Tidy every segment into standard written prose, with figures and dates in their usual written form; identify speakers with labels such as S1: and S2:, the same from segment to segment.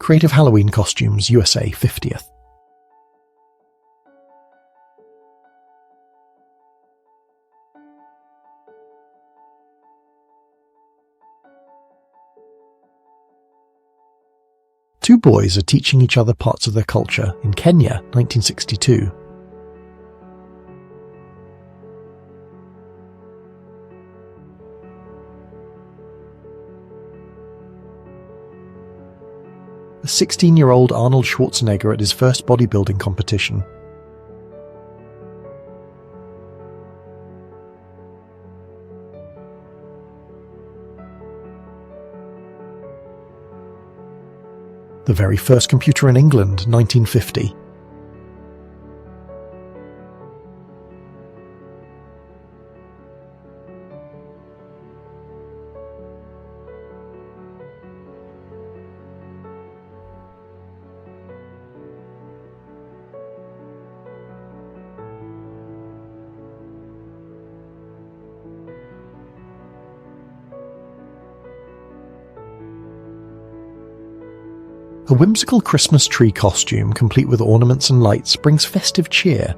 S1: Creative Halloween Costumes, USA 50th. Two boys are teaching each other parts of their culture in Kenya, 1962. A 16-year-old Arnold Schwarzenegger at his first bodybuilding competition. The very first computer in England, 1950. A whimsical Christmas tree costume, complete with ornaments and lights, brings festive cheer.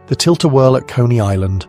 S1: The tilt-a-whirl at Coney Island.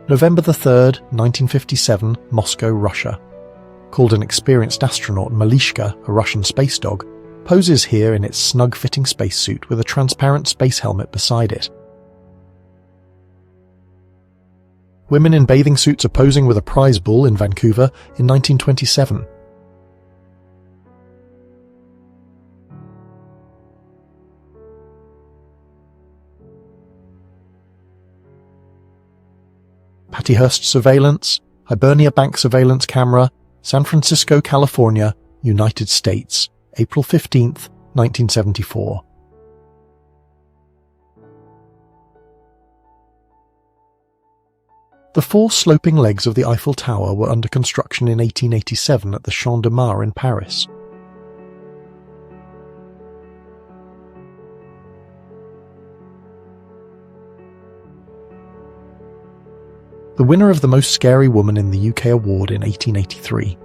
S1: November 3rd, 1957, Moscow, Russia. Called an experienced astronaut Malishka, a Russian space dog, poses here in its snug-fitting spacesuit with a transparent space helmet beside it. Women in bathing suits are posing with a prize bull in Vancouver in 1927. Patty Hearst surveillance, Hibernia Bank surveillance camera, San Francisco, California, United States, April 15th, 1974. The four sloping legs of the Eiffel Tower were under construction in 1887 at the Champ de Mars in Paris. The winner of the Most Scary Woman in the UK award in 1883.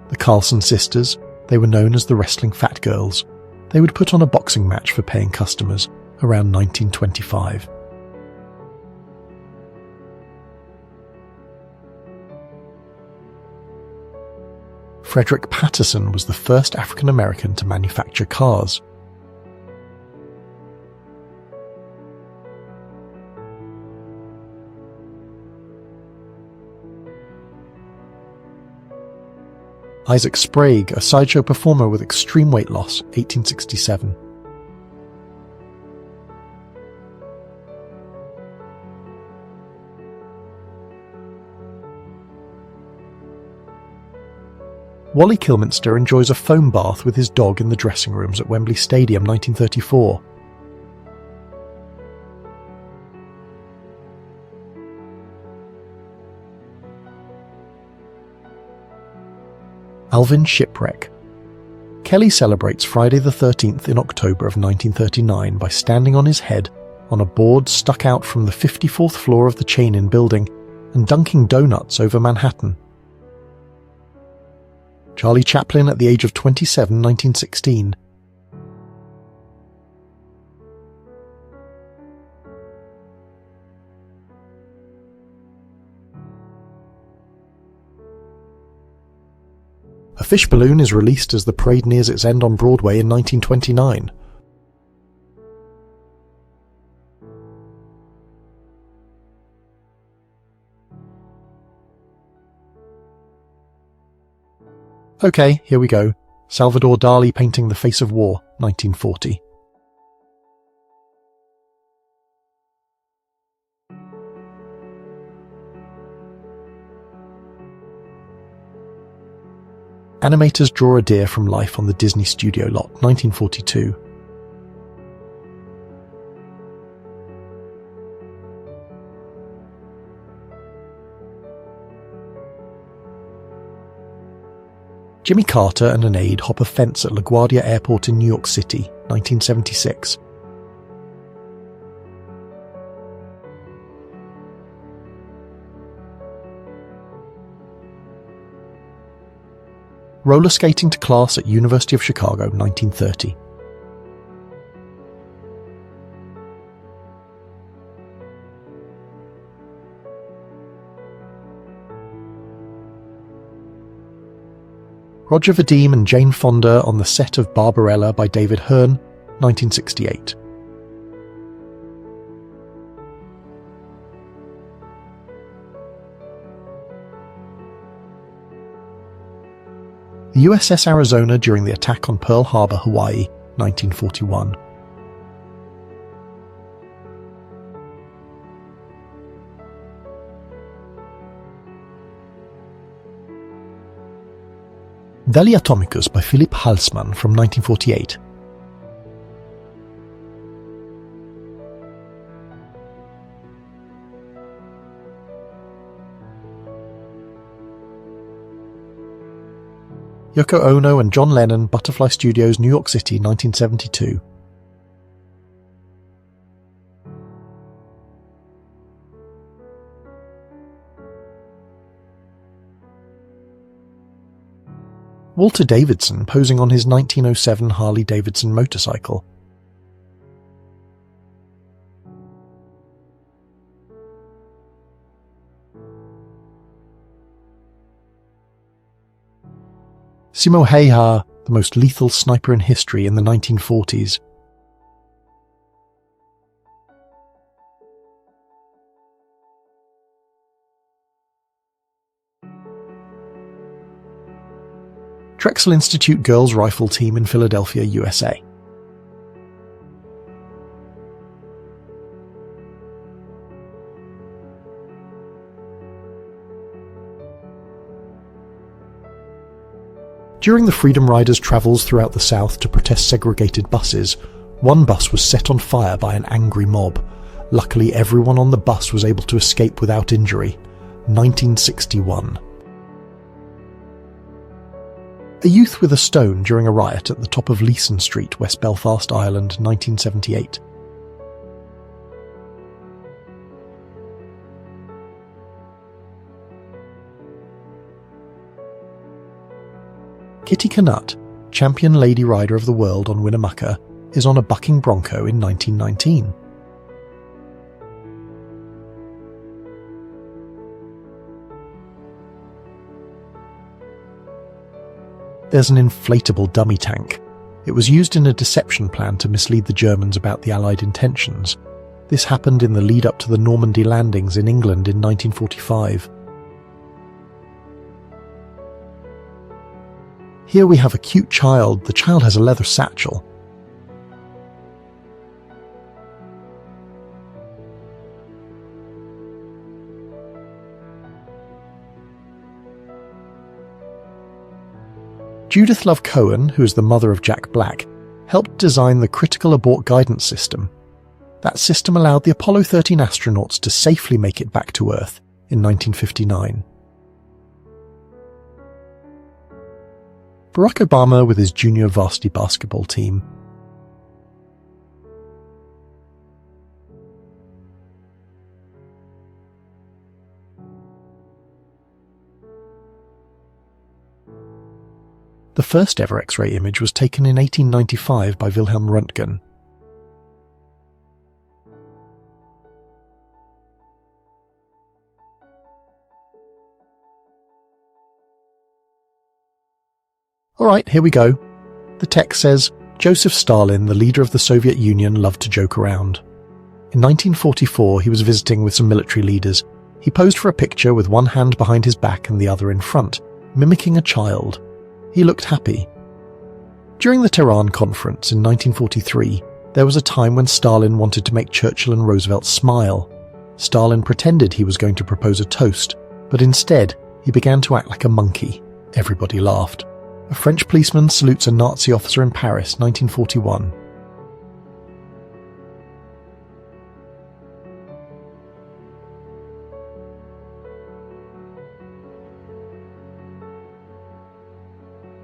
S1: The Carlson sisters, they were known as the Wrestling Fat Girls. They would put on a boxing match for paying customers around 1925. Frederick Patterson was the first African American to manufacture cars. Isaac Sprague, a sideshow performer with extreme weight loss, 1867. Wally Kilminster enjoys a foam bath with his dog in the dressing rooms at Wembley Stadium, 1934. Alvin Shipwreck. Kelly celebrates Friday the 13th in October of 1939 by standing on his head on a board stuck out from the 54th floor of the Chain-In building and dunking donuts over Manhattan. Charlie Chaplin at the age of 27, 1916. A fish balloon is released as the parade nears its end on Broadway in 1929. Okay, here we go. Salvador Dali painting The Face of War, 1940. Animators draw a deer from life on the Disney Studio lot, 1942. Jimmy Carter and an aide hop a fence at LaGuardia Airport in New York City, 1976. Roller skating to class at University of Chicago, 1930. Roger Vadim and Jane Fonda on the set of Barbarella by David Hearn, 1968. The USS Arizona during the attack on Pearl Harbor, Hawaii, 1941. Dali Atomicus by Philipp Halsmann from 1948. Yoko Ono and John Lennon, Butterfly Studios, New York City, 1972. Walter Davidson posing on his 1907 Harley-Davidson motorcycle. Simo Häyhä, the most lethal sniper in history in the 1940s. Drexel Institute Girls Rifle Team in Philadelphia, USA. During the Freedom Riders' travels throughout the South to protest segregated buses, one bus was set on fire by an angry mob. Luckily, everyone on the bus was able to escape without injury. 1961. A youth with a stone during a riot at the top of Leeson Street, West Belfast, Ireland, 1978. Kitty Knut, champion lady rider of the world on Winnemucca, is on a bucking bronco in 1919. There's an inflatable dummy tank. It was used in a deception plan to mislead the Germans about the Allied intentions. This happened in the lead-up to the Normandy landings in England in 1945. Here we have a cute child. The child has a leather satchel. Judith Love Cohen, who is the mother of Jack Black, helped design the critical abort guidance system. That system allowed the Apollo 13 astronauts to safely make it back to Earth in 1959. Barack Obama with his junior varsity basketball team. The first ever X-ray image was taken in 1895 by Wilhelm Röntgen. Alright, here we go. The text says, Joseph Stalin, the leader of the Soviet Union, loved to joke around. In 1944, he was visiting with some military leaders. He posed for a picture with one hand behind his back and the other in front, mimicking a child. He looked happy. During the Tehran Conference in 1943, there was a time when Stalin wanted to make Churchill and Roosevelt smile. Stalin pretended he was going to propose a toast, but instead he began to act like a monkey. Everybody laughed. A French policeman salutes a Nazi officer in Paris, 1941.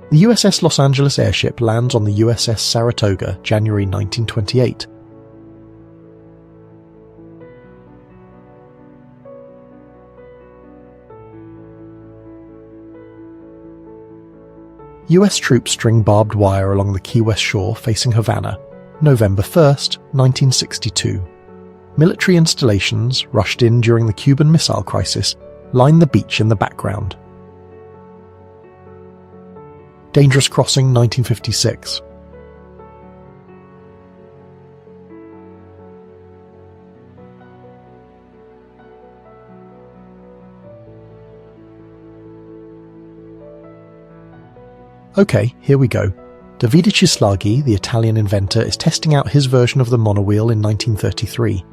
S1: The USS Los Angeles airship lands on the USS Saratoga, January 1928. US troops string barbed wire along the Key West shore facing Havana, November 1st, 1962. Military installations, rushed in during the Cuban Missile Crisis, line the beach in the background. Dangerous Crossing, 1956. Okay, here we go. Davide Cislaghi, the Italian inventor, is testing out his version of the monowheel in 1933.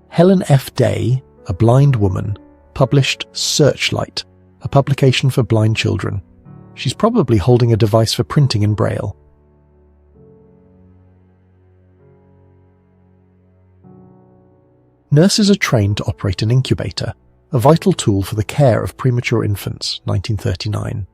S1: Helen F. Day, a blind woman, published Searchlight, a publication for blind children. She's probably holding a device for printing in Braille. Nurses are trained to operate an incubator, a vital tool for the care of premature infants, 1939.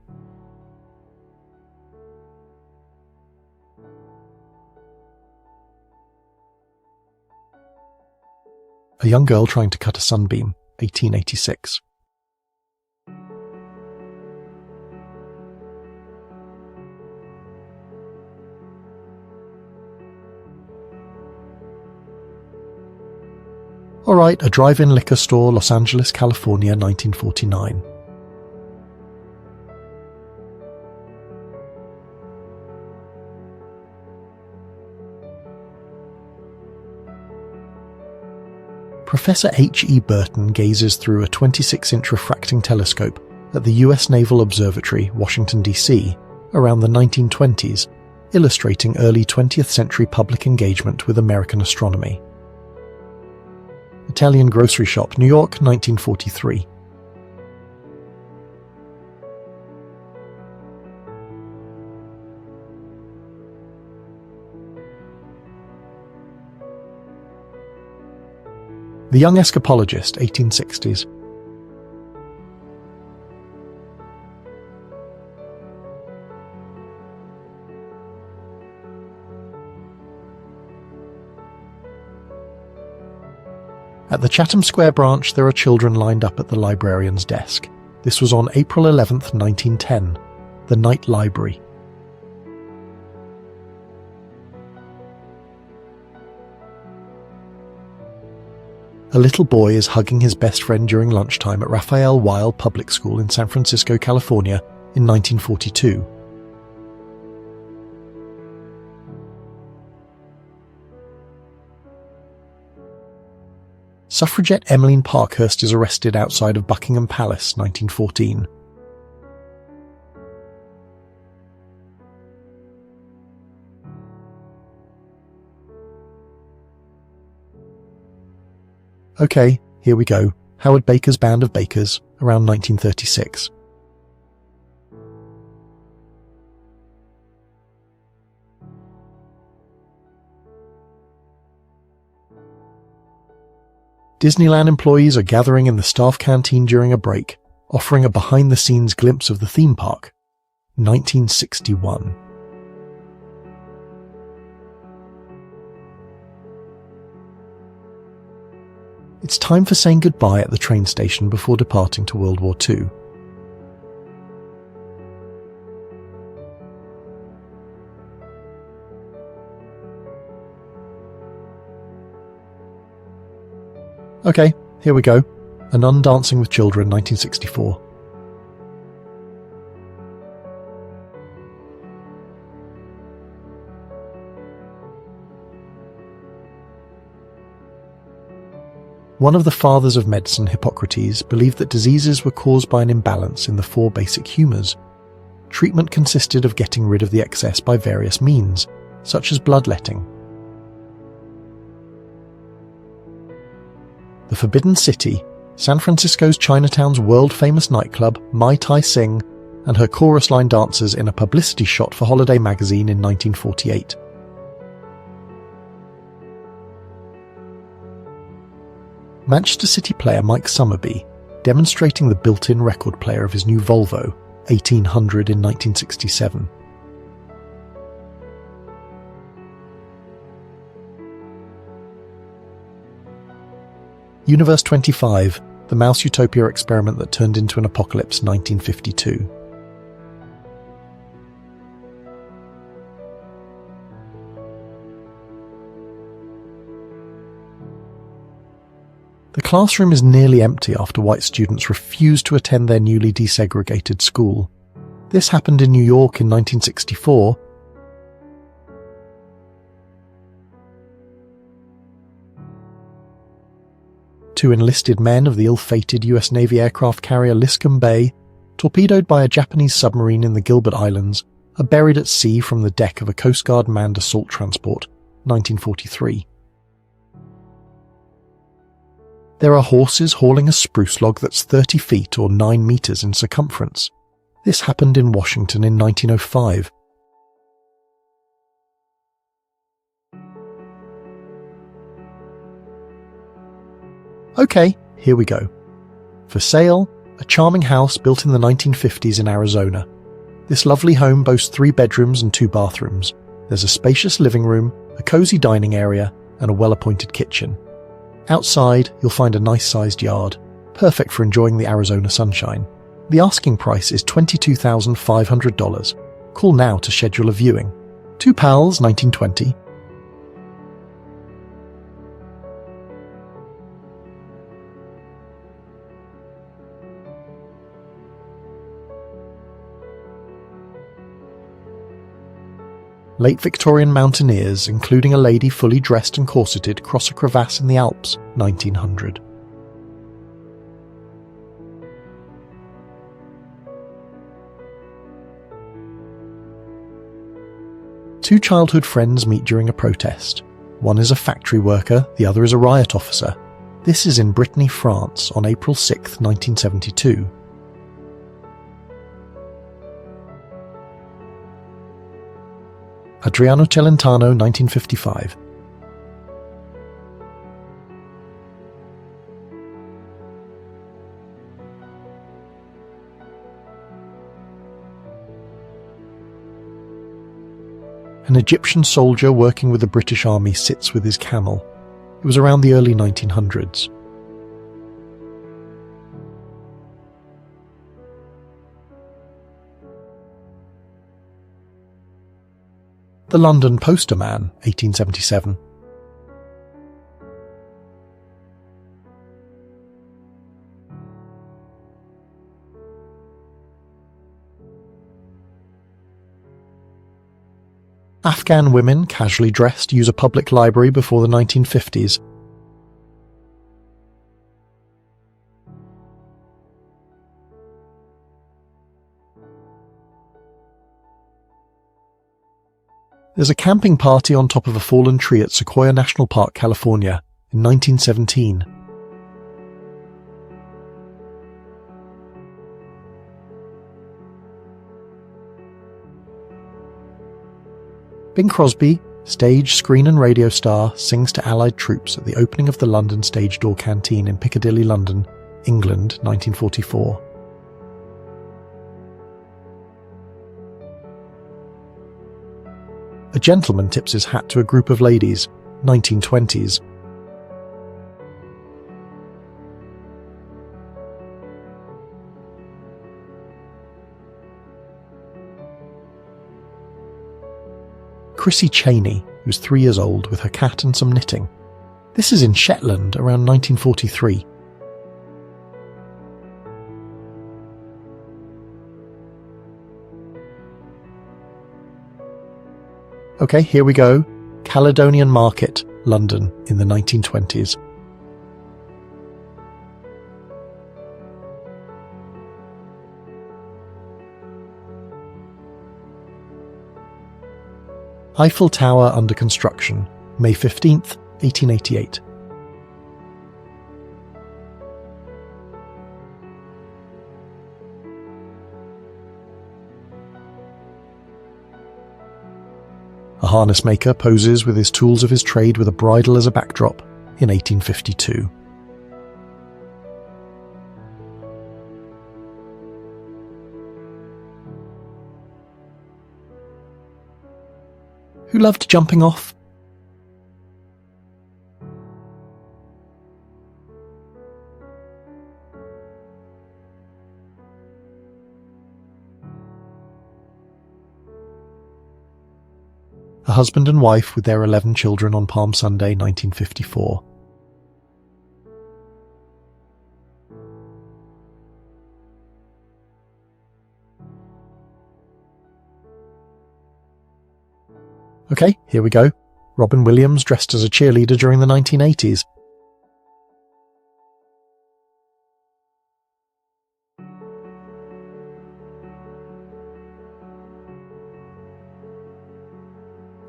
S1: A young girl trying to cut a sunbeam, 1886. Alright, a drive-in liquor store, Los Angeles, California, 1949. Professor H. E. Burton gazes through a 26-inch refracting telescope at the U.S. Naval Observatory, Washington, D.C., around the 1920s, illustrating early 20th century public engagement with American astronomy. Italian grocery shop, New York, 1943. The Young Escapologist, 1860s. At the Chatham Square branch, there are children lined up at the librarian's desk. This was on April 11th, 1910. The Night Library. A little boy is hugging his best friend during lunchtime at Raphael Weil Public School in San Francisco, California, in 1942. Suffragette Emmeline Parkhurst is arrested outside of Buckingham Palace, 1914. Okay, here we go. Howard Baker's Band of Bakers, around 1936. Disneyland employees are gathering in the staff canteen during a break, offering a behind-the-scenes glimpse of the theme park. 1961. It's time for saying goodbye at the train station before departing to World War II. Okay, here we go. A Nun Dancing with Children, 1964. One of the fathers of medicine, Hippocrates, believed that diseases were caused by an imbalance in the four basic humours. Treatment consisted of getting rid of the excess by various means, such as bloodletting. The Forbidden City, San Francisco's Chinatown's world-famous nightclub, Mai Tai Sing, and her chorus line dancers in a publicity shot for Holiday magazine in 1948. Manchester City player Mike Summerby, demonstrating the built-in record player of his new Volvo, 1800 in 1967. Universe 25, the Mouse Utopia experiment that turned into an apocalypse, 1952. The classroom is nearly empty after white students refuse to attend their newly desegregated school. This happened in New York in 1964. Two enlisted men of the ill-fated US Navy aircraft carrier Liscombe Bay, torpedoed by a Japanese submarine in the Gilbert Islands, are buried at sea from the deck of a Coast Guard manned assault transport, 1943. There are horses hauling a spruce log that's 30 feet or 9 meters in circumference. This happened in Washington in 1905. Okay, here we go. For sale, a charming house built in the 1950s in Arizona. This lovely home boasts 3 bedrooms and 2 bathrooms. There's a spacious living room, a cozy dining area, and a well-appointed kitchen. Outside, you'll find a nice-sized yard, perfect for enjoying the Arizona sunshine. The asking price is $22,500. Call now to schedule a viewing. 2 Pals, 1920. Late Victorian mountaineers, including a lady fully dressed and corseted, cross a crevasse in the Alps, 1900. Two childhood friends meet during a protest. One is a factory worker, the other is a riot officer. This is in Brittany, France, on April 6, 1972. Adriano Celentano, 1955. An Egyptian soldier working with the British Army sits with his camel. It was around the early 1900s. The London Posterman, 1877. Afghan women, casually dressed, use a public library before the 1950s. There's a camping party on top of a fallen tree at Sequoia National Park, California, in 1917. Bing Crosby, stage, screen and radio star, sings to Allied troops at the opening of the London Stage Door Canteen in Piccadilly, London, England, 1944. A gentleman tips his hat to a group of ladies, 1920s. Chrissy Cheney, who's 3 years old, with her cat and some knitting. This is in Shetland, around 1943. Okay, here we go. Caledonian Market, London, in the 1920s. Eiffel Tower under construction, May 15th, 1888. A harness maker poses with his tools of his trade with a bridle as a backdrop in 1852. Who loved jumping off? A husband and wife with their 11 children on Palm Sunday, 1954. Okay, here we go. Robin Williams dressed as a cheerleader during the 1980s.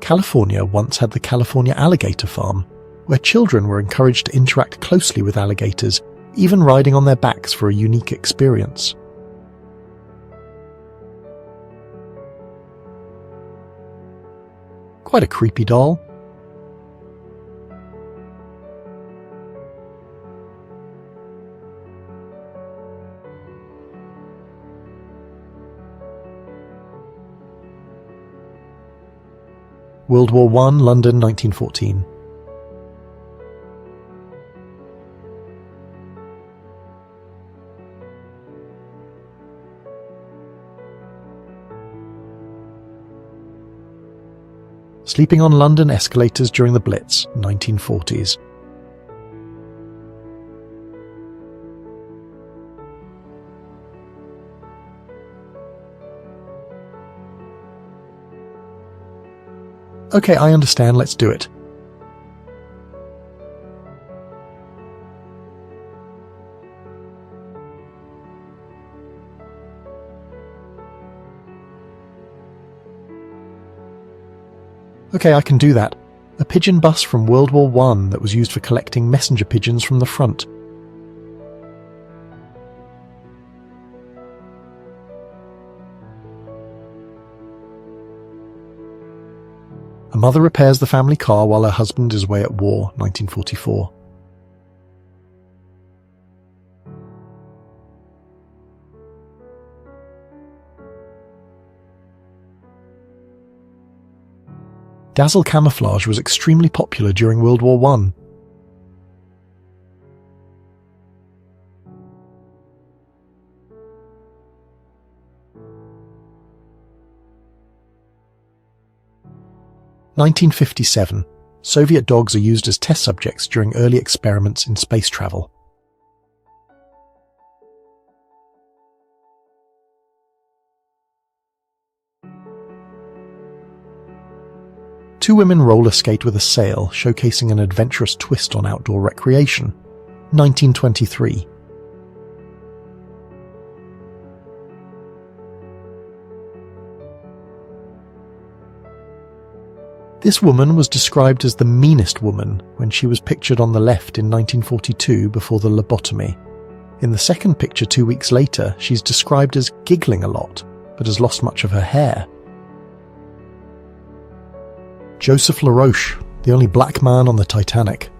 S1: California once had the California Alligator Farm, where children were encouraged to interact closely with alligators, even riding on their backs for a unique experience. Quite a creepy doll. World War I, London, 1914. Sleeping on London escalators during the Blitz, 1940s. Okay, I understand, let's do it. Okay, I can do that. A pigeon bus from World War I that was used for collecting messenger pigeons from the front. A mother repairs the family car while her husband is away at war, 1944. Dazzle camouflage was extremely popular during World War I. (1957) Soviet dogs are used as test subjects during early experiments in space travel. Two women roller skate with a sail, showcasing an adventurous twist on outdoor recreation. 1923. This woman was described as the meanest woman when she was pictured on the left in 1942 before the lobotomy. In the second picture 2 weeks later, she's described as giggling a lot, but has lost much of her hair. Joseph LaRoche, the only black man on the Titanic.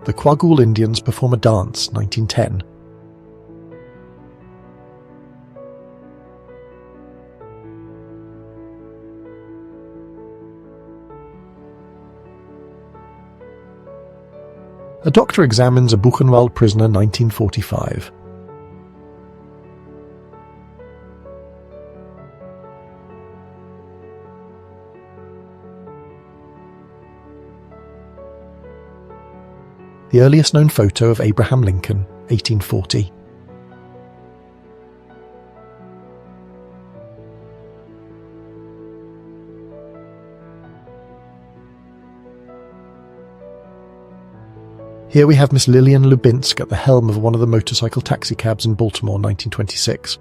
S1: The Quagul Indians perform a dance, 1910. A doctor examines a Buchenwald prisoner, 1945. The earliest known photo of Abraham Lincoln, 1840. Here we have Miss Lillian Lubinsk at the helm of one of the motorcycle taxicabs in Baltimore, 1926.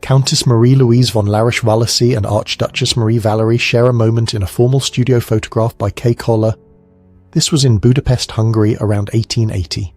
S1: Countess Marie-Louise von Larisch-Wallasey and Archduchess Marie-Valerie share a moment in a formal studio photograph by K. Koller. This was in Budapest, Hungary around 1880.